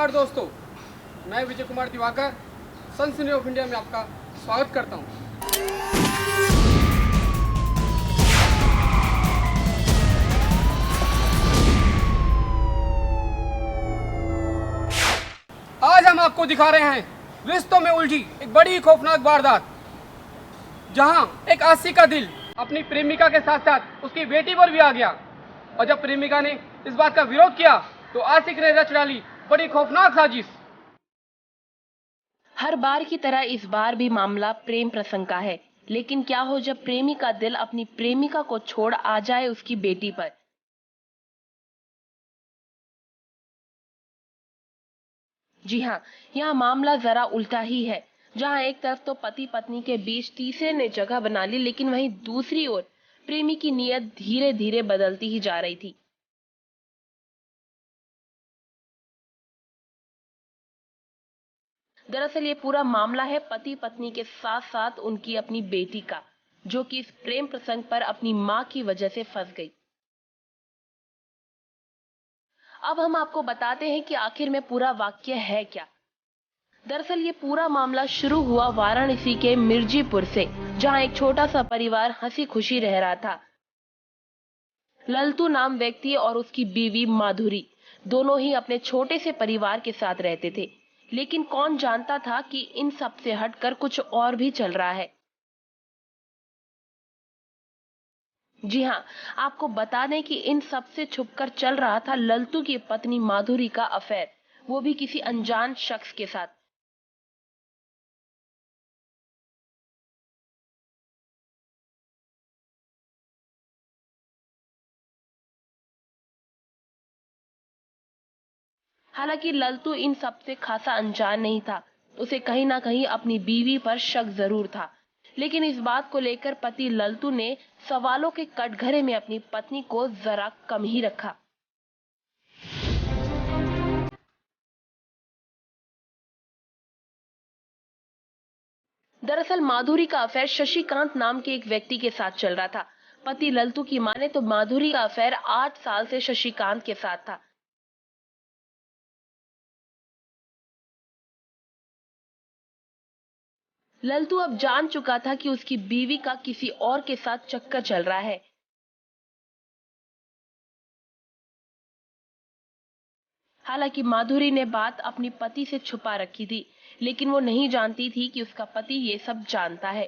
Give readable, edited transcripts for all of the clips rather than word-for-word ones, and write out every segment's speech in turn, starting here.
नमस्कार दोस्तों, मैं विजय कुमार दिवाकर सनसनी ऑफ इंडिया में आपका स्वागत करता हूं। आज हम आपको दिखा रहे हैं रिश्तों में उलझी एक बड़ी खौफनाक वारदात, जहां एक आशिक का दिल अपनी प्रेमिका के साथ साथ उसकी बेटी पर भी आ गया। और जब प्रेमिका ने इस बात का विरोध किया तो आशिक ने रच डाली बड़ी खौफनाक साजिश। हर बार की तरह इस बार भी मामला प्रेम प्रसंग का है, लेकिन क्या हो जब प्रेमी का दिल अपनी प्रेमिका को छोड़ आ जाए उसकी बेटी पर। जी हाँ, यहाँ मामला जरा उल्टा ही है, जहाँ एक तरफ तो पति पत्नी के बीच तीसरे ने जगह बना ली, लेकिन वहीं दूसरी ओर प्रेमी की नीयत धीरे धीरे बदलती ही जा रही थी। दरअसल ये पूरा मामला है पति पत्नी के साथ साथ उनकी अपनी बेटी का, जो कि इस प्रेम प्रसंग पर अपनी मां की वजह से फंस गई। अब हम आपको बताते हैं कि आखिर में पूरा वाक्य है क्या। दरअसल ये पूरा मामला शुरू हुआ वाराणसी के मिर्जीपुर से, जहां एक छोटा सा परिवार हंसी खुशी रह रहा था। ललतू नाम व्यक्ति और उसकी बीवी माधुरी दोनों ही अपने छोटे से परिवार के साथ रहते थे, लेकिन कौन जानता था कि इन सब से हटकर कुछ और भी चल रहा है। जी हाँ, आपको बता दें कि इन सब से छुपकर चल रहा था ललतू की पत्नी माधुरी का अफेयर, वो भी किसी अनजान शख्स के साथ। हालांकि ललतू इन सब से खासा अनजान नहीं था, उसे कहीं ना कहीं अपनी बीवी पर शक जरूर था, लेकिन इस बात को लेकर पति ललतू ने सवालों के कटघरे में अपनी पत्नी को जरा कम ही रखा। दरअसल माधुरी का अफेयर शशिकांत नाम के एक व्यक्ति के साथ चल रहा था। पति ललतू की माने तो माधुरी का अफेयर 8 साल से शशिकांत के साथ था। ललतू अब जान चुका था कि उसकी बीवी का किसी और के साथ चक्कर चल रहा है। हालांकि माधुरी ने बात अपनी पति से छुपा रखी थी, लेकिन वो नहीं जानती थी कि उसका पति ये सब जानता है।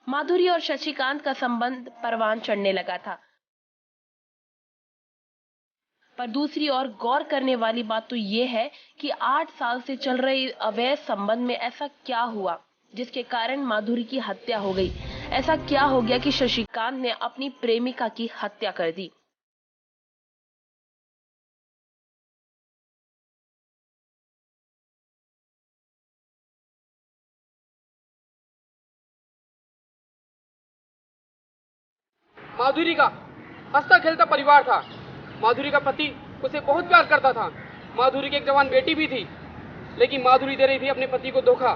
माधुरी और शशिकांत का संबंध परवान चढ़ने लगा था, पर दूसरी ओर गौर करने वाली बात तो ये है कि 8 साल से चल रहे अवैध संबंध में ऐसा क्या हुआ जिसके कारण माधुरी की हत्या हो गई। ऐसा क्या हो गया कि शशिकांत ने अपनी प्रेमिका की हत्या कर दी। माधुरी का हंसता खेलता परिवार था। माधुरी का पति उसे बहुत प्यार करता था। माधुरी की एक जवान बेटी भी थी, लेकिन माधुरी दे रही थी अपने पति को धोखा।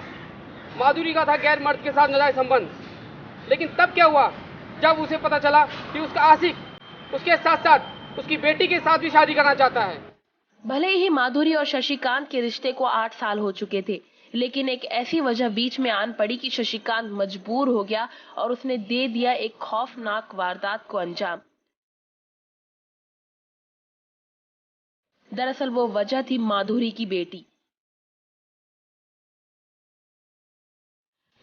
माधुरी का था गैर मर्द के साथ नाजायज संबंध। लेकिन तब क्या हुआ जब उसे पता चला कि उसका आशिक उसके साथ साथ उसकी बेटी के साथ भी शादी करना चाहता है। भले ही माधुरी और शशिकांत के रिश्ते को 8 साल हो चुके थे, लेकिन एक ऐसी वजह बीच में आन पड़ी कि शशिकांत मजबूर हो गया और उसने दे दिया एक खौफनाक वारदात को अंजाम। दरअसल वो वजह थी माधुरी की बेटी।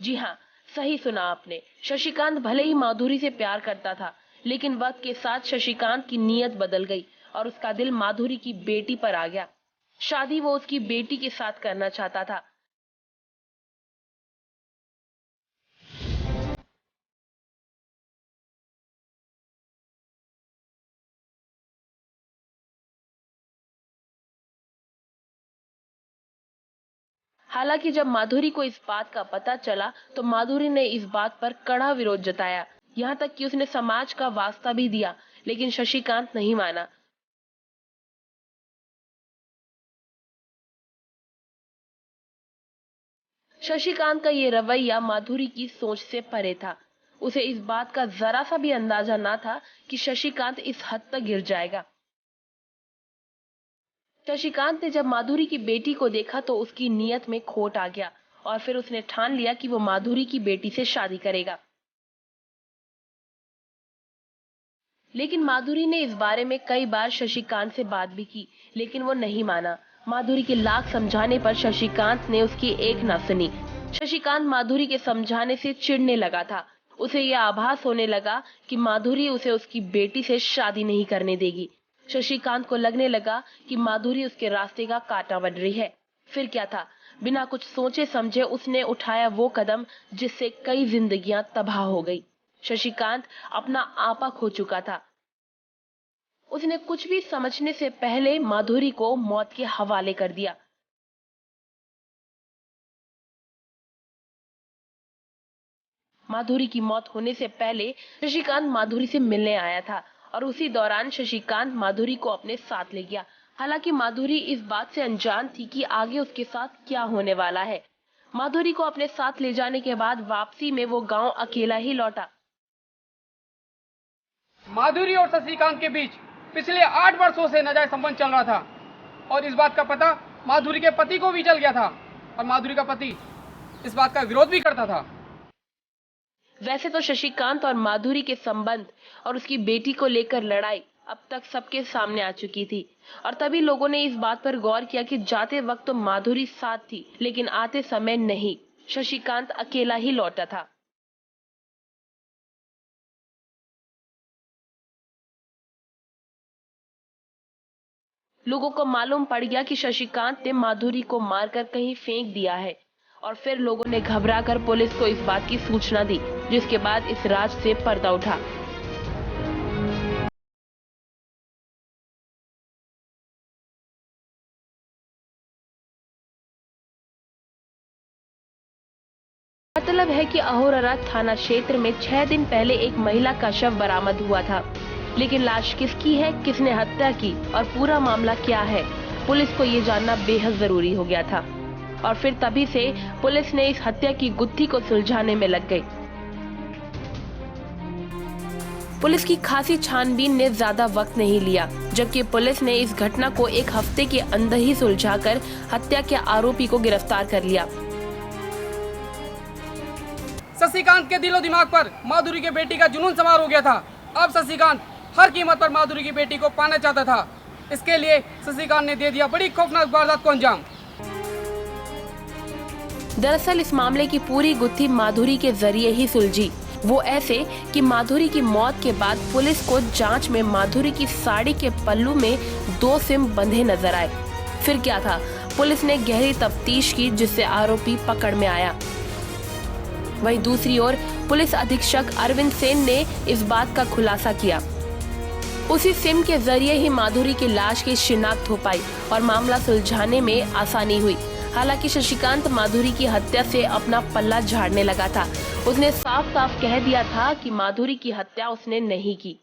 जी हाँ, सही सुना आपने। शशिकांत भले ही माधुरी से प्यार करता था, लेकिन वक्त के साथ शशिकांत की नीयत बदल गई और उसका दिल माधुरी की बेटी पर आ गया। शादी वो उसकी बेटी के साथ करना चाहता था। हालांकि जब माधुरी को इस बात का पता चला तो माधुरी ने इस बात पर कड़ा विरोध जताया, यहाँ तक कि उसने समाज का वास्ता भी दिया, लेकिन शशिकांत नहीं माना। शशिकांत का ये रवैया माधुरी की सोच से परे था। उसे इस बात का जरा सा भी अंदाजा ना था कि शशिकांत इस हद तक गिर जाएगा। शशिकांत ने जब माधुरी की बेटी को देखा तो उसकी नीयत में खोट आ गया और फिर उसने ठान लिया कि वो माधुरी की बेटी से शादी करेगा। लेकिन माधुरी ने इस बारे में कई बार शशिकांत से बात भी की, लेकिन वो नहीं माना। माधुरी के लाख समझाने पर शशिकांत ने उसकी एक न सुनी। शशिकांत माधुरी के समझाने से चिढ़ने लगा था। उसे यह आभास होने लगा कि माधुरी उसे उसकी बेटी से शादी नहीं करने देगी। शशिकांत को लगने लगा कि माधुरी उसके रास्ते का कांटा बन रही है। फिर क्या था, बिना कुछ सोचे समझे उसने उठाया वो कदम जिससे कई जिंदगियां तबाह हो गई। शशिकांत अपना आपा खो चुका था। उसने कुछ भी समझने से पहले माधुरी को मौत के हवाले कर दिया। माधुरी की मौत होने से पहले शशिकांत माधुरी से मिलने आया था और उसी दौरान शशिकांत माधुरी को अपने साथ ले गया। हालांकि माधुरी इस बात से अनजान थी कि आगे उसके साथ क्या होने वाला है। माधुरी को अपने साथ ले जाने के बाद वापसी में वो गांव अकेला ही लौटा। माधुरी और शशिकांत के बीच पिछले 8 वर्षों से नाजायज संबंध चल रहा था और इस बात का पता माधुरी के पति को भी चल गया था और माधुरी का पति इस बात का विरोध भी करता था। वैसे तो शशिकांत और माधुरी के संबंध और उसकी बेटी को लेकर लड़ाई अब तक सबके सामने आ चुकी थी और तभी लोगों ने इस बात पर गौर किया कि जाते वक्त तो माधुरी साथ थी, लेकिन आते समय नहीं, शशिकांत अकेला ही लौटा था। लोगों को मालूम पड़ गया कि शशिकांत ने माधुरी को मारकर कहीं फेंक दिया है और फिर लोगों ने घबराकर पुलिस को इस बात की सूचना दी, जिसके बाद इस राज से पर्दा उठा। मतलब है कि अहोरारा थाना क्षेत्र में 6 दिन पहले एक महिला का शव बरामद हुआ था, लेकिन लाश किसकी है, किसने हत्या की और पूरा मामला क्या है, पुलिस को ये जानना बेहद जरूरी हो गया था। और फिर तभी से पुलिस ने इस हत्या की गुत्थी को सुलझाने में लग गई। पुलिस की खासी छानबीन ने ज्यादा वक्त नहीं लिया, जबकि पुलिस ने इस घटना को 1 हफ्ते के अंदर ही सुलझाकर हत्या के आरोपी को गिरफ्तार कर लिया। शशिकांत के दिलो दिमाग पर माधुरी के बेटी का जुनून सवार हो गया था। अब शशिकांत हर कीमत पर माधुरी की बेटी को पाना चाहता था। इसके लिए शशिकांत ने दे दिया बड़ी खौफनाक वारदात को अंजाम। दरअसल इस मामले की पूरी गुत्थी माधुरी के जरिए ही सुलझी। वो ऐसे कि माधुरी की मौत के बाद पुलिस को जांच में माधुरी की साड़ी के पल्लू में 2 सिम बंधे नजर आए। फिर क्या था, पुलिस ने गहरी तफ्तीश की जिससे आरोपी पकड़ में आया। वहीं दूसरी ओर पुलिस अधीक्षक अरविंद सेन ने इस बात का खुलासा किया। उसी सिम के जरिए ही माधुरी की लाश की शिनाख्त हो पाई और मामला सुलझाने में आसानी हुई। हालांकि शशिकांत माधुरी की हत्या से अपना पल्ला झाड़ने लगा था। उसने साफ साफ कह दिया था कि माधुरी की हत्या उसने नहीं की।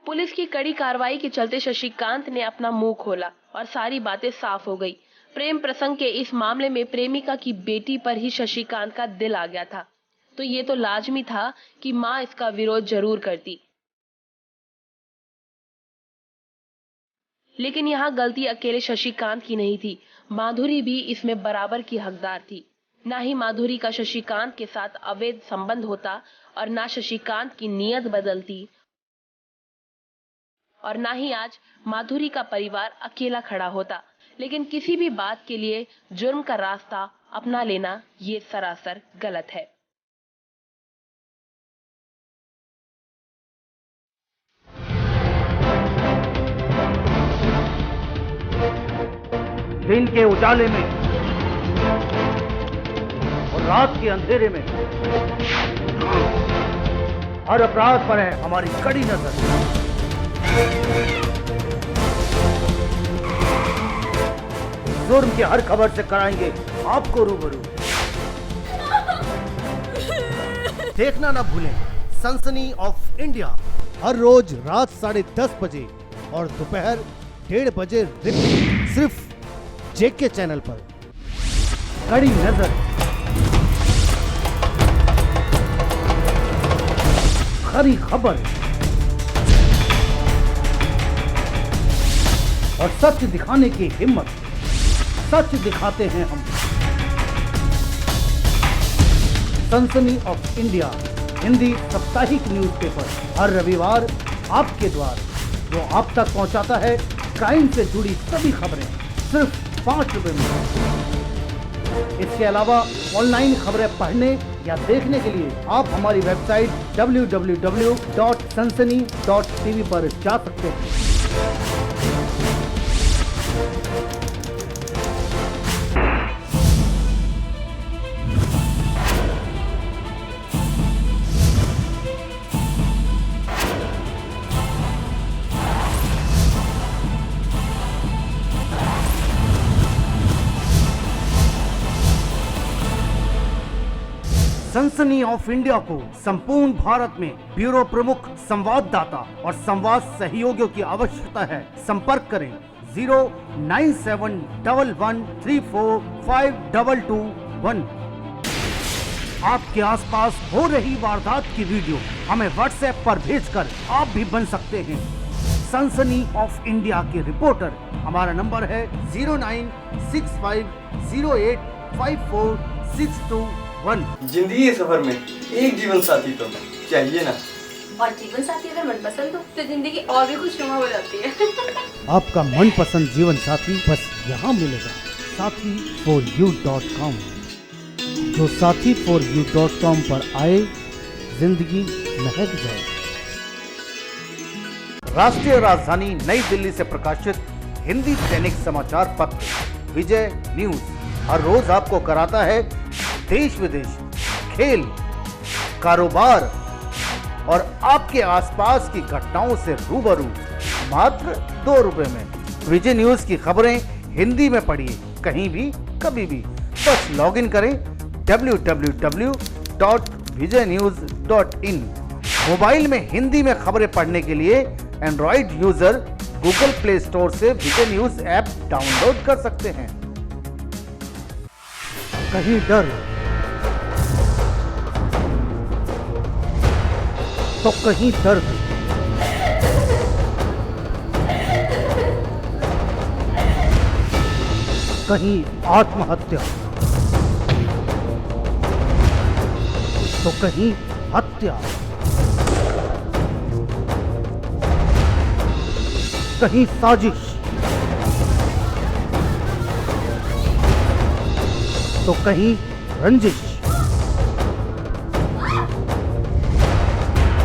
पुलिस की कड़ी कार्रवाई के चलते शशिकांत ने अपना मुंह खोला और सारी बातें साफ हो गई। प्रेम प्रसंग के इस मामले में प्रेमिका की बेटी पर ही शशिकांत का दिल आ गया था, तो ये तो लाजमी था कि मां इसका विरोध जरूर करती। लेकिन यहाँ गलती अकेले शशिकांत की नहीं थी, माधुरी भी इसमें बराबर की हकदार थी। ना ही माधुरी का शशिकांत के साथ अवैध संबंध होता और ना शशिकांत की नीयत बदलती और ना ही आज माधुरी का परिवार अकेला खड़ा होता। लेकिन किसी भी बात के लिए जुर्म का रास्ता अपना लेना ये सरासर गलत है। दिन के उजाले में और रात के अंधेरे में हर अपराध पर है हमारी कड़ी नजर। जुर्म की हर खबर से कराएंगे आपको रूबरू। देखना ना भूलें सनसनी ऑफ इंडिया हर रोज रात 10:30 बजे और दोपहर 1:30 बजे रिपीट, सिर्फ जेके चैनल पर। कड़ी नजर, खरी खबर, और सच दिखाने की हिम्मत। सच दिखाते हैं हम। सनसनी ऑफ इंडिया हिंदी साप्ताहिक न्यूज़पेपर हर रविवार आपके द्वार, जो आप तक पहुंचाता है क्राइम से जुड़ी सभी खबरें सिर्फ 5 रुपए में। इसके अलावा ऑनलाइन खबरें पढ़ने या देखने के लिए आप हमारी वेबसाइट www.sansani.tv पर जा सकते हैं। सनसनी ऑफ इंडिया को संपूर्ण भारत में ब्यूरो प्रमुख संवाददाता और संवाद सहयोगियों की आवश्यकता है। संपर्क करें 09711345221। आपके आसपास हो रही वारदात की वीडियो हमें व्हाट्सएप पर भेजकर आप भी बन सकते हैं सनसनी ऑफ इंडिया के रिपोर्टर। हमारा नंबर है 09650854621। जिंदगी के सफर में एक जीवन साथी तो चाहिए ना। और जीवन साथी अगर मनपसंद हो तो जिंदगी और भी खुशनुमा हो जाती है। आपका मनपसंद जीवन साथी बस यहाँ मिलेगा, sathi4u.com। जो sathi4u.com पर आए, जिंदगी महक जाए। राष्ट्रीय राजधानी नई दिल्ली से प्रकाशित हिंदी दैनिक समाचार पत्र विजय न्यूज हर रोज आपको कराता है देश विदेश, खेल, कारोबार और आपके आसपास की घटनाओं से रूबरू मात्र 2 रुपए में। विजय न्यूज की खबरें हिंदी में पढ़िए कहीं भी कभी भी। बस लॉगिन करें www.vijaynews.in। मोबाइल में हिंदी में खबरें पढ़ने के लिए Android user Google play store से विजय न्यूज ऐप डाउनलोड कर सकते हैं। कहीं डर तो कहीं दर्द, कहीं आत्महत्या तो कहीं हत्या, कहीं साजिश तो कहीं रंजिश।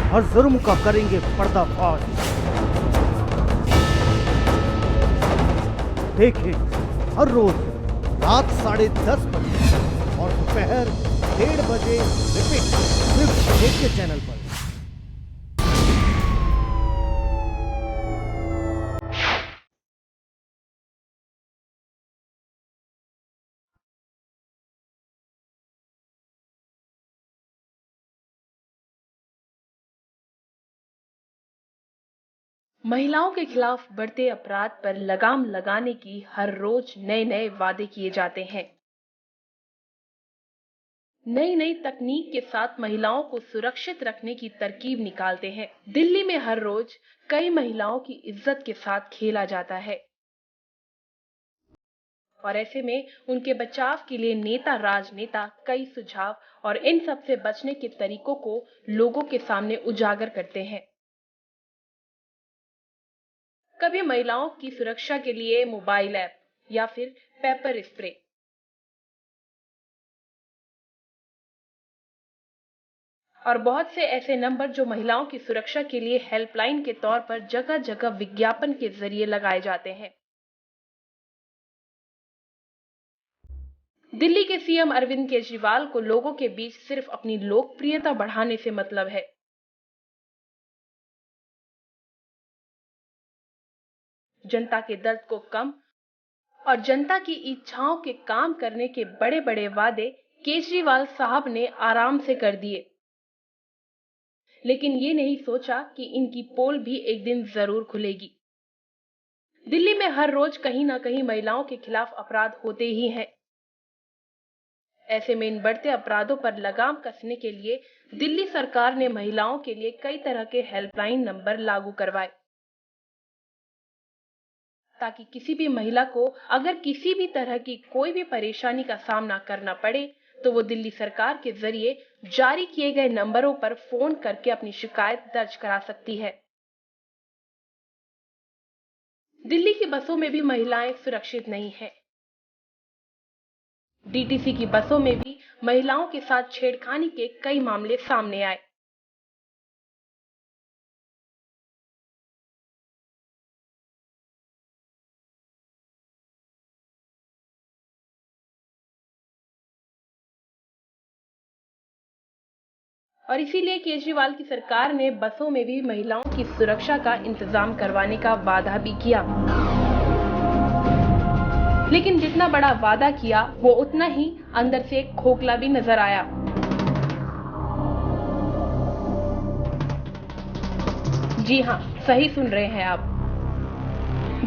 हर जुर्म का करेंगे पर्दाफाश। देखें हर रोज रात 10:30 बजे और दोपहर 1:30 बजे रिपीट सिर्फ जेके चैनल पर। महिलाओं के खिलाफ बढ़ते अपराध पर लगाम लगाने की हर रोज नए नए वादे किए जाते हैं। नई नई तकनीक के साथ महिलाओं को सुरक्षित रखने की तरकीब निकालते हैं। दिल्ली में हर रोज कई महिलाओं की इज्जत के साथ खेला जाता है और ऐसे में उनके बचाव के लिए नेता राजनेता कई सुझाव और इन सब से बचने के तरीकों को लोगों के सामने उजागर करते हैं। कभी महिलाओं की सुरक्षा के लिए मोबाइल ऐप या फिर पेपर स्प्रे, और बहुत से ऐसे नंबर जो महिलाओं की सुरक्षा के लिए हेल्पलाइन के तौर पर जगह जगह विज्ञापन के जरिए लगाए जाते हैं। दिल्ली के सीएम अरविंद केजरीवाल को लोगों के बीच सिर्फ अपनी लोकप्रियता बढ़ाने से मतलब है। जनता के दर्द को कम और जनता की इच्छाओं के काम करने के बड़े बड़े वादे केजरीवाल साहब ने आराम से कर दिए, लेकिन ये नहीं सोचा कि इनकी पोल भी एक दिन जरूर खुलेगी। दिल्ली में हर रोज कहीं ना कहीं महिलाओं के खिलाफ अपराध होते ही हैं। ऐसे में इन बढ़ते अपराधों पर लगाम कसने के लिए दिल्ली सरकार ने महिलाओं के लिए कई तरह के हेल्पलाइन नंबर लागू करवाए। ताकि किसी भी महिला को अगर किसी भी तरह की कोई भी परेशानी का सामना करना पड़े तो वो दिल्ली सरकार के जरिए जारी किए गए नंबरों पर फोन करके अपनी शिकायत दर्ज करा सकती है। दिल्ली की बसों में भी महिलाएं सुरक्षित नहीं हैं। डीटीसी की बसों में भी महिलाओं के साथ छेड़खानी के कई मामले सामने आए। और इसीलिए केजरीवाल की सरकार ने बसों में भी महिलाओं की सुरक्षा का इंतजाम करवाने का वादा भी किया। लेकिन जितना बड़ा वादा किया वो उतना ही अंदर से खोखला भी नजर आया। जी हाँ, सही सुन रहे हैं आप।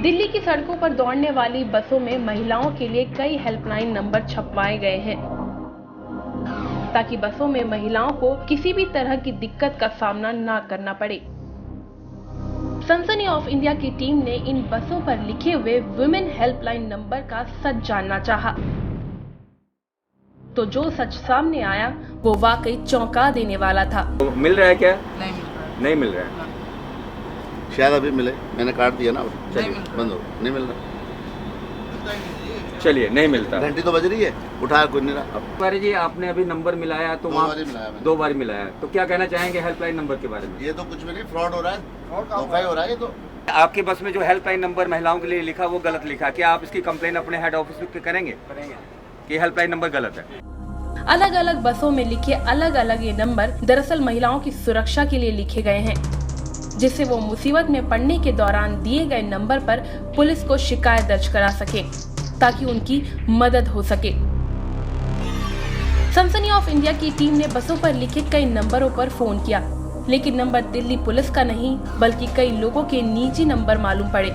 दिल्ली की सड़कों पर दौड़ने वाली बसों में महिलाओं के लिए कई हेल्पलाइन नंबर छपवाए गए हैं ताकि बसों में महिलाओं को किसी भी तरह की दिक्कत का सामना ना करना पड़े। सनसनी ऑफ इंडिया की टीम ने इन बसों पर लिखे हुए वुमेन हेल्पलाइन नंबर का सच जानना चाहा। तो जो सच सामने आया वो वाकई चौंका देने वाला था। तो मिल रहा है क्या? नहीं नहीं मिल रहा मिल रहा है। शायद अभी मिले, मैंने काट दिया ना, चलिए बंद हो, नहीं मिल रहा। चलिए, नहीं मिलता। घंटी तो बज रही है, उठा कोई नहीं रहा। अरे जी, आपने अभी नंबर मिलाया तो दो बार ही मिलाया मैंने। 2 बार मिलाया, तो क्या कहना चाहेंगे हेल्पलाइन नंबर के बारे में? ये तो कुछ भी नहीं, फ्रॉड हो रहा है, धोखा ही हो रहा है ये तो। आपकी बस में जो हेल्पलाइन नंबर महिलाओं के लिए लिखा वो गलत लिखा, क्या आप इसकी कंप्लेन अपने हेड ऑफिस पे करेंगे कि हेल्पलाइन नंबर गलत है? अलग अलग बसों में लिखे अलग अलग ये नंबर दरअसल महिलाओं की सुरक्षा के लिए लिखे गए हैं, जिससे वो मुसीबत में पड़ने के दौरान दिए गए नंबर पर पुलिस को शिकायत दर्ज करा सके ताकि उनकी मदद हो सके। सनसनी ऑफ इंडिया की टीम ने बसों पर लिखे कई नंबरों पर फोन किया, लेकिन नंबर दिल्ली पुलिस का नहीं बल्कि कई लोगों के निजी नंबर मालूम पड़े,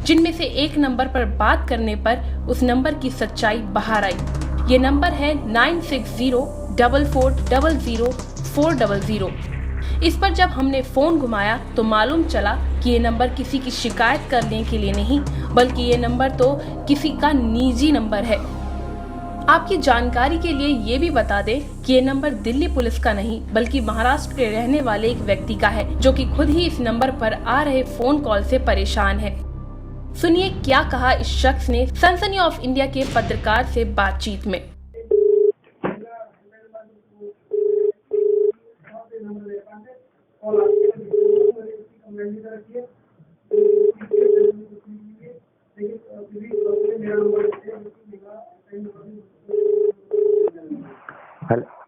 जिनमें से एक नंबर पर बात करने पर उस नंबर की सच्चाई बाहर आई। ये नंबर है 9604400400। इस पर जब हमने फोन घुमाया तो मालूम चला कि ये नंबर किसी की शिकायत करने के लिए नहीं बल्कि ये नंबर तो किसी का निजी नंबर है। आपकी जानकारी के लिए ये भी बता दें कि ये नंबर दिल्ली पुलिस का नहीं बल्कि महाराष्ट्र के रहने वाले एक व्यक्ति का है, जो कि खुद ही इस नंबर पर आ रहे फोन कॉल से परेशान है। सुनिए क्या कहा इस शख्स ने सनसनी ऑफ इंडिया के पत्रकार से बातचीत में।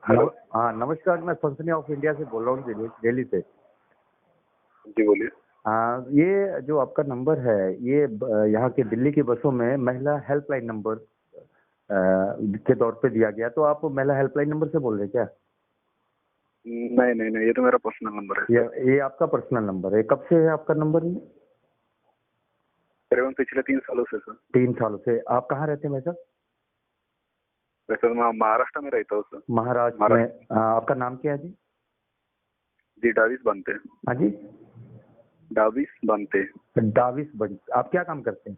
हेलो, हाँ नमस्कार, मैं सनसनी ऑफ इंडिया से बोल रहा हूँ, दिल्ली से। जी बोलिए। हाँ, ये जो आपका नंबर है ये यहाँ के दिल्ली की बसों में महिला हेल्पलाइन नंबर के तौर पे दिया गया, तो आप महिला हेल्पलाइन नंबर से बोल रहे हैं क्या? नहीं, ये तो मेरा पर्सनल नंबर है। ये आपका पर्सनल नंबर है। कब से है आपका नंबर? करीबन पिछले 3 सालों से सर। 3 सालों से। आप कहाँ रहते हैं भाई साहब? वैसे तो मैं महाराष्ट्र में रहता हूँ सर। महाराष्ट्र में। आपका नाम क्या है जी? जी डाविस बनते। हाँ जी, डाविस बनते। डाविस बनते। आप क्या काम करते हैं?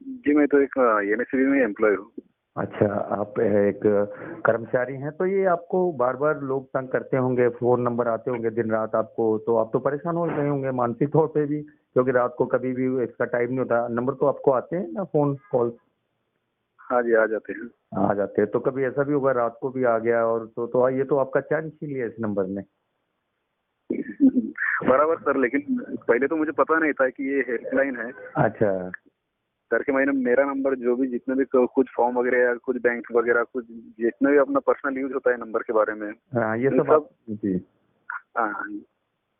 जी मैं तो एक एनएससीबी में एम्प्लॉय हूँ। अच्छा, आप एक कर्मचारी हैं, तो ये आपको बार बार लोग तंग करते होंगे, फोन नंबर आते होंगे दिन रात आपको, तो आप तो परेशान हो रहे होंगे मानसिक तौर पे भी, क्योंकि रात को कभी भी इसका टाइम नहीं होता। नंबर तो आपको आते हैं ना फोन कॉल? हाँ जी, आ जाते हैं। आ जाते हैं। तो कभी ऐसा भी होगा रात को भी आ गया और तो ये तो आपका चांस ही लिया इस नंबर ने। बराबर सर, लेकिन पहले तो मुझे पता नहीं था कि ये हेल्पलाइन है। अच्छा। करके मैंने मेरा नंबर जो भी जितने भी कुछ फॉर्म वगैरह या कुछ बैंक वगैरह कुछ जितना भी अपना पर्सनल यूज होता है नंबर के बारे में, हाँ ये सब जी। हाँ,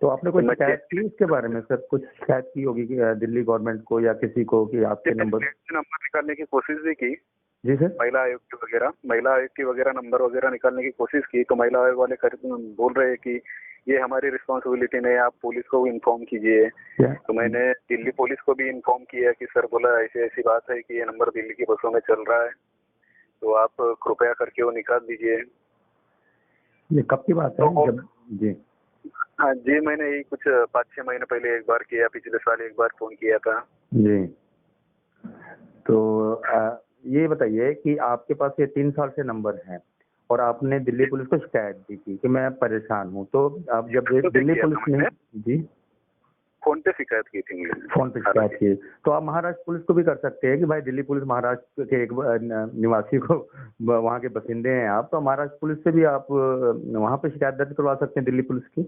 तो आपने कोई शिकायत की इसके बारे में सर? कुछ शिकायत की होगी कि दिल्ली गवर्नमेंट को या किसी को कि आपके नंबर निकालने की कोशिश भी की जी सर? महिला आयोग की वगैरह नंबर वगैरह निकालने की कोशिश की, तो महिला आयोग वाले बोल रहे हैं कि ये हमारी रिस्पॉन्सिबिलिटी नहीं है, आप पुलिस को इन्फॉर्म कीजिए। तो मैंने दिल्ली पुलिस को भी इन्फॉर्म किया कि सर बोला ऐसी बात है कि ये नंबर दिल्ली की बसों में चल रहा है, तो आप कृपया करके वो निकाल दीजिए। ये कब की बात है? तो जब जी हाँ जी, मैंने यही कुछ 5-6 महीने पहले एक बार किया, पिछले साल एक बार फोन किया था जी। तो ये बताइए कि आपके पास ये 3 साल से नंबर है और आपने दिल्ली पुलिस को शिकायत दी थी कि मैं परेशान हूँ, तो आप जब दिल्ली पुलिस ने जी फोन पे शिकायत की थी मैंने। फोन पे शिकायत की, तो आप महाराष्ट्र पुलिस को भी कर सकते हैं कि भाई दिल्ली पुलिस महाराष्ट्र के एक निवासी को, वहाँ के बसिंदे हैं आप, तो महाराष्ट्र पुलिस से भी आप वहाँ पे शिकायत दर्ज करवा सकते हैं दिल्ली पुलिस की।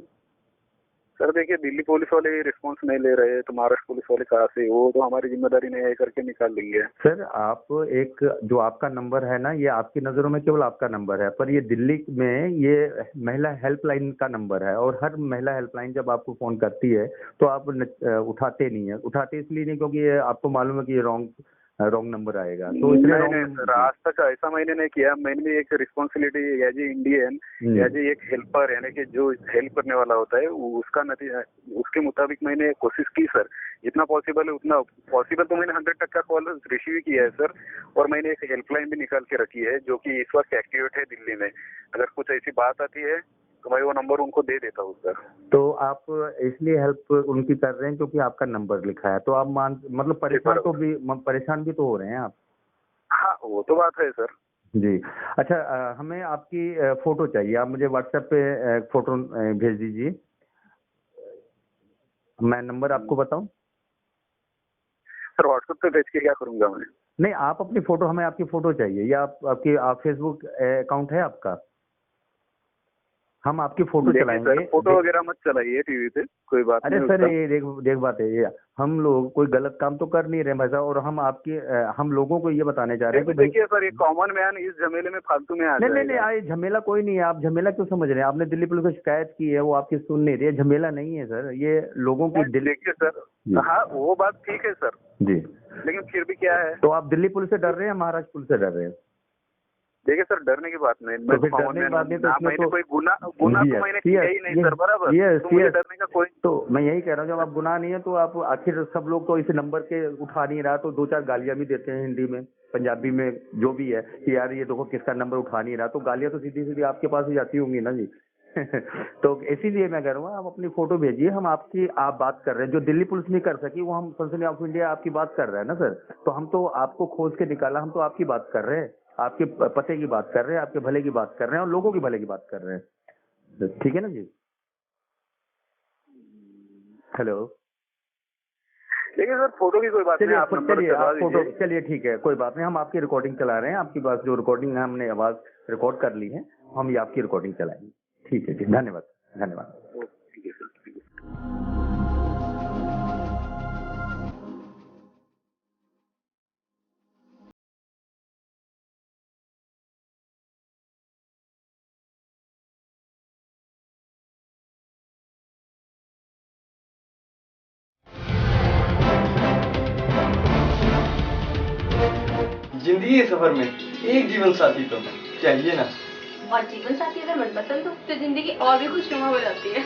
सर देखिए, दिल्ली पुलिस वाले रिस्पांस नहीं ले रहे तो महाराष्ट्र पुलिस वाले कहाँ से, वो तो हमारी जिम्मेदारी नहीं है करके निकाल देंगे। सर आप एक जो आपका नंबर है ना, ये आपकी नज़रों में केवल आपका नंबर है, पर ये दिल्ली में ये महिला हेल्पलाइन का नंबर है और हर महिला हेल्पलाइन जब आपको फ़ोन करती है तो आप उठाते नहीं है। उठाते इसलिए नहीं क्योंकि ये आपको मालूम है कि ये रॉन्ग नंबर आएगा, तो इसलिए नहीं सर, आज तक ऐसा मैंने नहीं किया। मैंने भी एक responsibility as a Indian, as a एक हेल्पर, यानी कि जो हेल्प करने वाला होता है उसका नतीजा, उसके मुताबिक मैंने कोशिश की सर, जितना पॉसिबल है उतना पॉसिबल। तो मैंने 100% कॉल रिसीव किया है सर, और मैंने एक हेल्पलाइन भी निकाल के रखी है जो कि इस वक्त एक्टिवेट है दिल्ली में। अगर कुछ ऐसी बात आती है तो मैं वो नंबर उनको दे देता हूँ सर। तो आप इसलिए हेल्प उनकी कर रहे हैं क्योंकि आपका नंबर लिखा है, तो आप मतलब परेशान भी तो हो रहे हैं आप। हाँ वो तो बात है सर जी। अच्छा, हमें आपकी फोटो चाहिए, आप मुझे व्हाट्सएप पे फोटो भेज दीजिए। मैं नंबर आपको बताऊं? सर व्हाट्सएप पे भेज के क्या करूंगा मैं? नहीं, आप अपनी फोटो, हमें आपकी फोटो चाहिए, या आप फेसबुक अकाउंट है आपका? हम आपकी फोटो चलाएंगे। फोटो वगैरह मत चलाइए टीवी पे, कोई बात नहीं। अरे सर ये देख बात है, ये हम लोग कोई गलत काम तो कर नहीं रहे भाई साहब, और हम लोगों को ये बताने जा रहे हैं कि देखिए सर, ये कॉमन मैन इस झमेले में फालतू में आ जाएगा। नहीं आए झमेला कोई नहीं है, आप झमेला क्यों समझ रहे हैं? आपने दिल्ली पुलिस को शिकायत की है, वो आपकी सुन नहीं रही है, झमेला नहीं है सर, ये लोगों की देखिए सर, हाँ वो बात ठीक है सर जी, लेकिन फिर भी क्या है, तो आप दिल्ली पुलिस से डर रहे हैं, महाराष्ट्र पुलिस से डर रहे हैं? देखिए सर, डरने की बात नहीं, तो फिर डरने की बात नहीं, तो मैंने कोई गुनाह तो मैंने किया ही नहीं सर, बराबर। तो मुझे डरने का कोई, तो मैं यही कह रहा हूँ, जब आप गुनाह नहीं है तो आप आखिर, सब लोग तो इस नंबर के उठा नहीं रहा, तो 2-4 गालियां भी देते हैं हिंदी में, पंजाबी में, जो भी है कि यार ये देखो किसका नंबर उठा नहीं रहा, तो गालियां तो सीधी सीधी आपके पास ही जाती होंगी ना जी। तो इसीलिए मैं कह रहा हूँ, आप अपनी फोटो भेजिए, हम आप बात कर रहे हैं, जो दिल्ली पुलिस नहीं कर सकी वो हम सनसनी ऑफ इंडिया आपकी बात कर रहे हैं ना सर, तो हम तो आपको खोज के निकाला, हम तो आपकी बात कर रहे हैं, आपके पते की बात कर रहे हैं, आपके भले की बात कर रहे हैं और लोगों की भले की बात कर रहे हैं, ठीक है ना जी? हेलो, देखिए सर, फोटो की कोई बात नहीं, आप नंबर चला दीजिए। फोटो चलिए ठीक है, कोई बात नहीं, हम आपकी रिकॉर्डिंग चला रहे हैं, आपकी बात जो रिकॉर्डिंग है हमने आवाज रिकॉर्ड कर ली है, हम ये आपकी रिकॉर्डिंग चलाएंगे। ठीक है जी, धन्यवाद। ठीक है सर। जिंदगी के सफर में एक जीवन साथी तो चाहिए ना, और जीवन साथी अगर मनपसंद हो तो जिंदगी और भी खुशनुमा हो जाती है।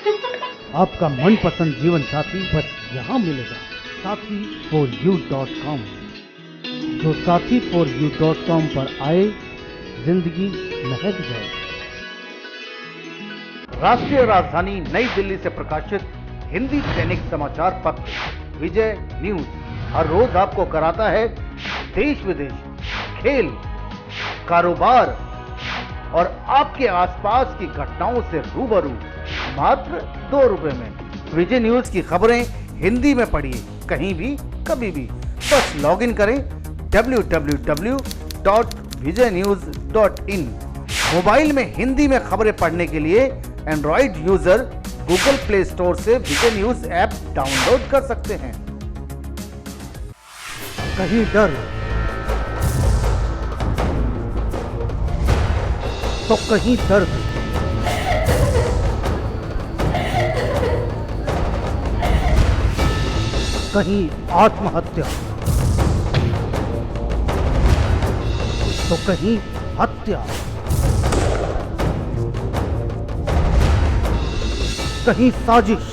आपका मनपसंद जीवन साथी बस यहाँ मिलेगा, sathi4u.com। जो sathi4u.com पर आए, जिंदगी महक जाए। राष्ट्रीय राजधानी नई दिल्ली से प्रकाशित हिंदी दैनिक समाचार पत्र विजय न्यूज हर रोज आपको कराता है देश विदेश, खेल, कारोबार और आपके आसपास की घटनाओं से रूबरू, मात्र 2 रुपए में। विजय न्यूज की खबरें हिंदी में पढ़िए, कहीं भी कभी भी, बस लॉगिन करें www.vijaynews.in। मोबाइल में हिंदी में खबरें पढ़ने के लिए Android user Google play store से विजय न्यूज ऐप डाउनलोड कर सकते हैं। कहीं डर तो कहीं दर्द, कहीं आत्महत्या तो कहीं हत्या, कहीं साजिश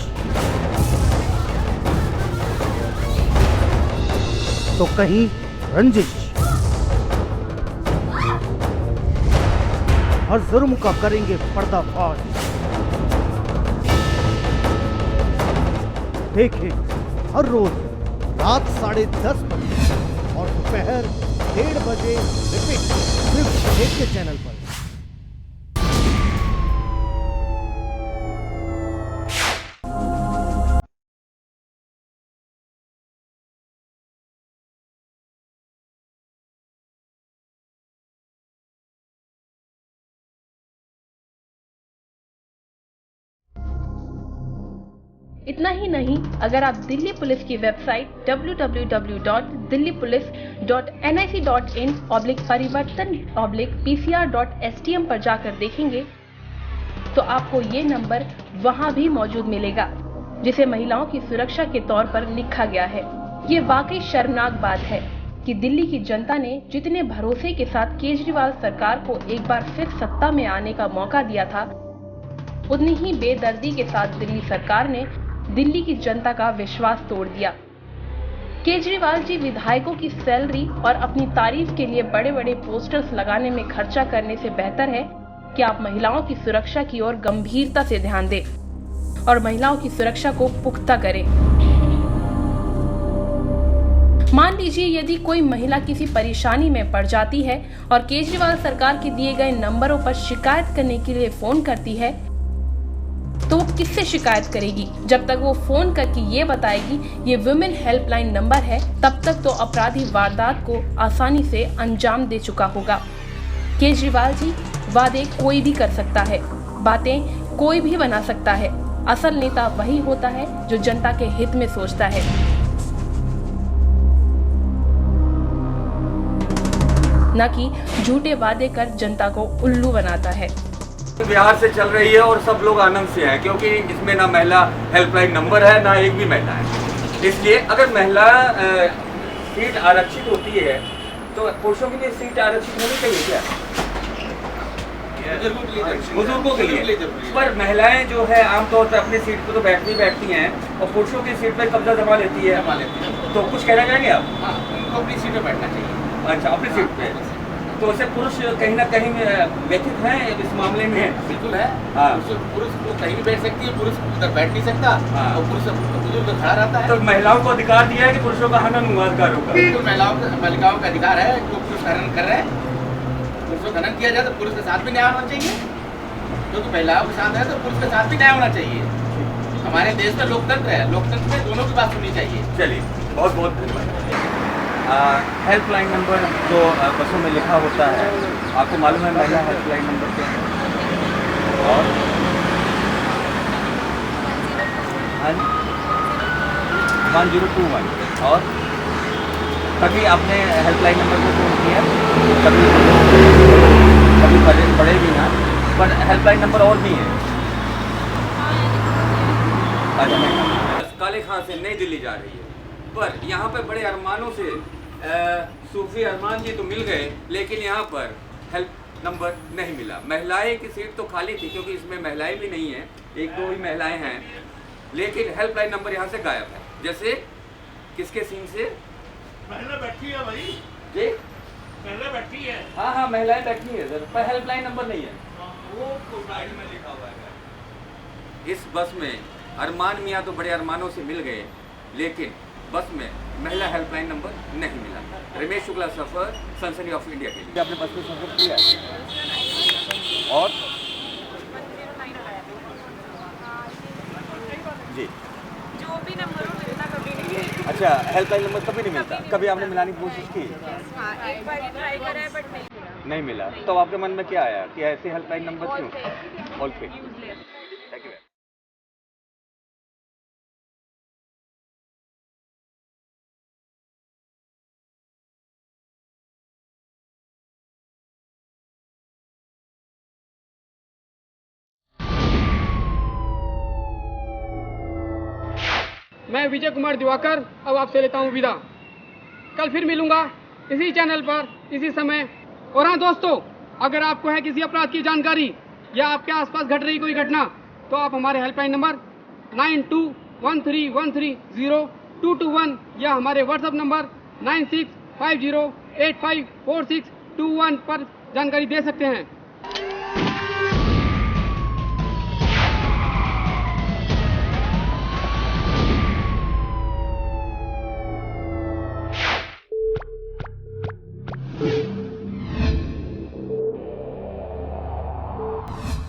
तो कहीं रंजिश। हर जुर्म का करेंगे पर्दाफाश, देखें हर रोज रात 10:30 बजे और दोपहर 1:30 बजे रिपीट सिर्फ जेके चैनल पर। इतना ही नहीं, अगर आप दिल्ली पुलिस की वेबसाइट www.delhipolice.nic.in/परिवर्तन/pcr.stm पर जाकर देखेंगे तो आपको ये नंबर वहां भी मौजूद मिलेगा, जिसे महिलाओं की सुरक्षा के तौर पर लिखा गया है। ये वाकई शर्मनाक बात है कि दिल्ली की जनता ने जितने भरोसे के साथ केजरीवाल सरकार को एक बार फिर सत्ता में आने का मौका दिया था, उतनी ही बेदर्दी के साथ दिल्ली सरकार ने दिल्ली की जनता का विश्वास तोड़ दिया। केजरीवाल जी विधायकों की सैलरी और अपनी तारीफ के लिए बड़े बड़े पोस्टर्स लगाने में खर्चा करने से बेहतर है कि आप महिलाओं की सुरक्षा की ओर गंभीरता से ध्यान दें और महिलाओं की सुरक्षा को पुख्ता करें। मान लीजिए यदि कोई महिला किसी परेशानी में पड़ जाती है और केजरीवाल सरकार के दिए गए नंबरों पर शिकायत करने के लिए फोन करती है, तो वो किससे शिकायत करेगी? जब तक वो फोन करके ये बताएगी ये वुमेन हेल्पलाइन नंबर है, तब तक तो अपराधी वारदात को आसानी से अंजाम दे चुका होगा। केजरीवाल जी, वादे कोई भी कर सकता है, बातें कोई भी बना सकता है, असल नेता वही होता है जो जनता के हित में सोचता है। न कि झूठे वादे कर जनता को उल्लू बनाता है। बिहार से चल रही है और सब लोग आनंद से हैं, क्योंकि इसमें ना महिला हेल्पलाइन नंबर है, ना एक भी महिला है। इसलिए अगर महिला सीट आरक्षित होती है तो पुरुषों के लिए सीट आरक्षित होनी चाहिए क्या? बुजुर्गों के लिए। पर महिलाएं जो है आमतौर पर अपनी सीट पर तो बैठती हैं और पुरुषों की सीट पर कब्जा जमा लेती है। तो कुछ कहना चाहेंगे आप? हाँ, उनको अपनी सीट पर बैठना चाहिए। अच्छा, अपनी सीट पे। तो उसे पुरुष कहीं ना कहीं व्यथित हैं इस मामले में? बिल्कुल है। हाँ। पुरुष कहीं भी बैठ सकती है, पुरुष उधर बैठ नहीं सकता। हाँ। और पुरुष बुजुर्ग खड़ा रहता है। तो महिलाओं को अधिकार दिया है कि पुरुषों का हनन हुआ अधिकारों का? बिल्कुल महिलाओं का अधिकार है। जो पुरुष हनन कर रहे हैं, पुरुषों का हनन किया जाए तो पुरुष के साथ भी न्याय होना चाहिए। जो तो महिलाओं के साथ है तो पुरुष के साथ भी न्याय होना चाहिए। हमारे देश में लोकतंत्र है, लोकतंत्र में दोनों की बात सुननी चाहिए। चलिए, बहुत बहुत धन्यवाद। हेल्पलाइन नंबर जो बसों में लिखा होता है, आपको मालूम है महिला हेल्पलाइन नंबर क्या है? और 1021। और कभी आपने हेल्पलाइन नंबर को फोन किया? कभी पढ़े भी ना, पर हेल्पलाइन नंबर और भी है। काले खां से नई दिल्ली जा रही है, पर यहाँ पर बड़े अरमानों से सूफी अरमान जी तो मिल गए, लेकिन यहाँ पर हेल्प नंबर नहीं मिला। महिलाएं की सीट तो खाली थी, क्योंकि इसमें महिलाएं भी नहीं हैं, एक दो ही महिलाएं हैं, लेकिन हेल्पलाइन नंबर यहाँ से गायब है। जैसे किसके सीन से? महिला बैठी है भाई जी, महिला बैठी है। हाँ हाँ, महिलाएं बैठी है सर, पर हेल्पलाइन नंबर नहीं है। वो गाड़ी में लिखा हुआ है। इस बस में अरमान मियाँ तो बड़े अरमानों से मिल गए, लेकिन बस में महिला हेल्पलाइन नंबर नहीं मिला। रमेश शुक्ला सफर, सनसनी ऑफ इंडिया के लिए। आपने बस में सफर किया और जी जो भी नंबर हो मिलता कभी नहीं। अच्छा, हेल्पलाइन नंबर कभी नहीं मिलता। कभी आपने मिलाने की कोशिश की? हाँ, एक बार ट्राई करा है बट नहीं मिला। तो आपके मन में क्या आया कि ऐसे हेल्पलाइन नंबर क्यों? ऑल पे। Thank you. मैं विजय कुमार दिवाकर अब आपसे लेता हूँ विदा। कल फिर मिलूंगा इसी चैनल पर इसी समय। और हाँ दोस्तों, अगर आपको है किसी अपराध की जानकारी या आपके आसपास घट रही कोई घटना, तो आप हमारे हेल्पलाइन नंबर 9213100221 या हमारे व्हाट्सएप नंबर 9650854621 पर जानकारी दे सकते हैं।